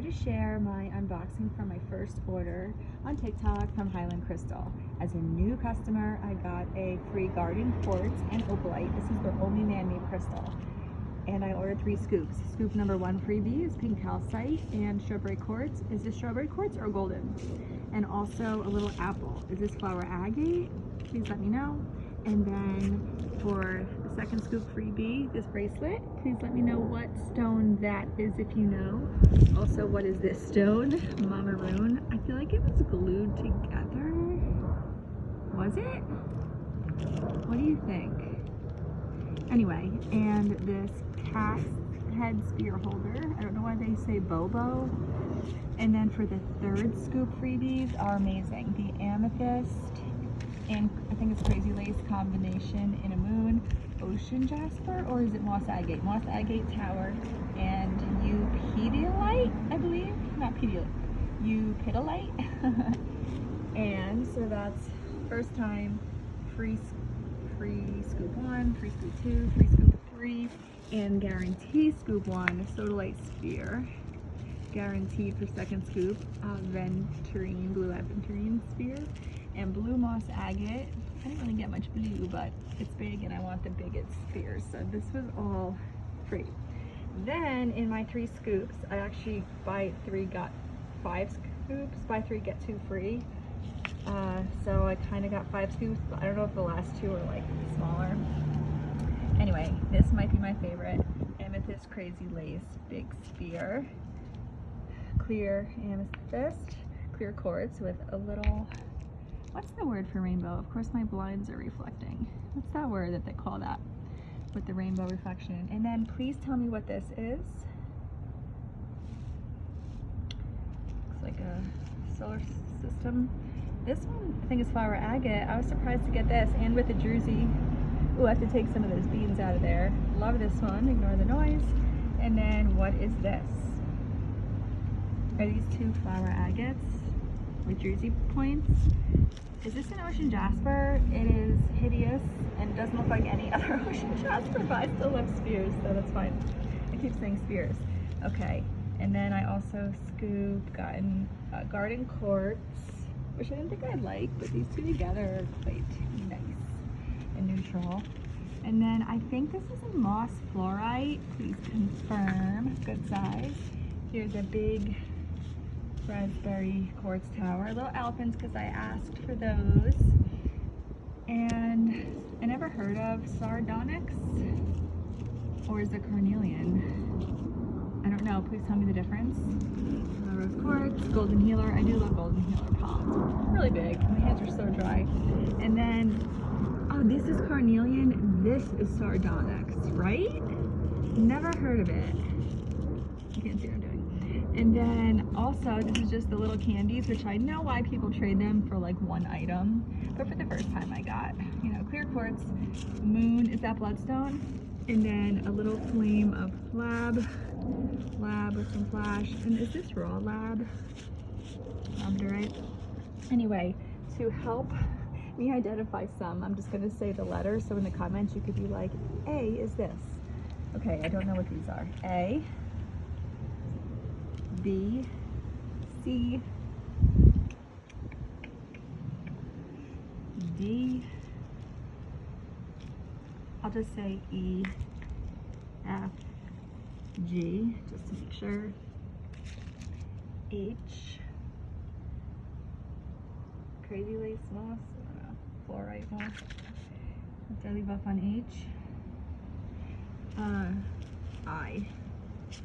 here to share my unboxing from my first order on TikTok from Highland Crystal. As a new customer, I got a free garden quartz and opalite. This is their only man-made crystal. And I ordered 3 scoops. Scoop number 1 freebie is pink calcite and strawberry quartz. Is this strawberry quartz or golden? And also a little apple. Is this flower agate? Please let me know. And then for the second scoop freebie, this bracelet, please let me know what stone that is if you know. Also, what is this stone? Maroon. I feel like it was glued together. Was it? What do you think? Anyway, and this cat head spear holder. I don't know why they say Bobo. And then for the third scoop freebies are amazing. The amethyst and I think it's crazy lace combination in a moon, ocean jasper, or is it moss agate? Moss agate tower and eupidiolite, I believe. Not pediolite, eupidiolite. And so that's first time free scoop 1, free scoop 2, free scoop 3, and guarantee scoop 1 sodalite sphere. Guaranteed for second scoop, aventurine, blue aventurine sphere, and blue moss agate. I didn't really get much blue, but it's big and I want the biggest spheres, so this was all free. Then in my 3 scoops, I actually buy 3 got 5 scoops, buy 3 get 2 free. So I kind of got 5 scoops, but I don't know if the last 2 are like smaller. Anyway, this might be my favorite. Amethyst crazy lace big sphere, clear amethyst, clear quartz with a little, what's the word for rainbow? Of course my blinds are reflecting. What's that word that they call that with the rainbow reflection? And then please tell me what this is. Looks like a solar system. This one I think is flower agate. I was surprised to get this, and with the druzy. Ooh, I have to take some of those beads out of there. Love this one, ignore the noise. And then what is this? Are these 2 flower agates with druzy points? Is this an ocean jasper? It is hideous and doesn't look like any other ocean jasper, but I still love spheres, so that's fine. I keep saying spheres. Okay, and then I also gotten garden quartz, which I didn't think I'd like, but these 2 together are quite nice and neutral. And then I think this is a moss fluorite. Please confirm. Good size. Here's a big raspberry quartz tower. Little elephants because I asked for those. And I never heard of sardonyx, or is it carnelian? I don't know. Please tell me the difference. Rose quartz, golden healer. I do love golden healer palms. Really big. My hands are so dry. And then, oh, this is carnelian. This is sardonyx, right? Never heard of it. You can't see what I'm doing. And then also, this is just the little candies, which I know why people trade them for like 1 item. But for the first time I got, you know, clear quartz, moon, is that bloodstone? And then a little flame of lab with some flash. And is this raw lab? Labradorite. Anyway, to help me identify some, I'm just gonna say the letters, so in the comments you could be like, A is this. Okay, I don't know what these are. A, B, C, D, I'll just say E, F, G, just to make sure, H, crazy lace moss, fluorite moss, did I leave off on H? I. Is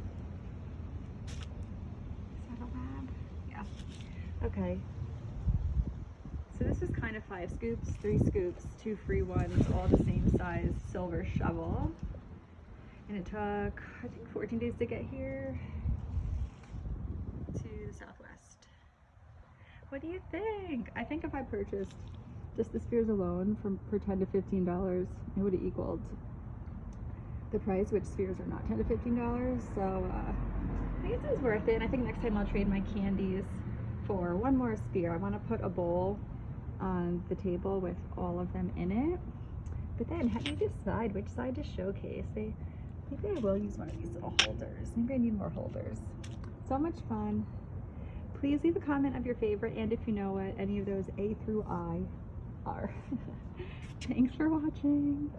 that a lab? Yeah. Okay. So this is kind of 5 scoops, 3 scoops, 2 free ones, all the same size silver shovel. And it took, I think, 14 days to get here to the Southwest. What do you think? I think if I purchased just the spheres alone for $10 to $15, it would have equaled the price, which spheres are not $10 to $15. So I guess it was worth it. And I think next time I'll trade my candies for 1 more sphere. I want to put a bowl on the table with all of them in it. But then how do you decide which side to showcase? Maybe I will use one of these little holders. Maybe I need more holders. So much fun. Please leave a comment of your favorite and if you know what any of those A through I are. Thanks for watching.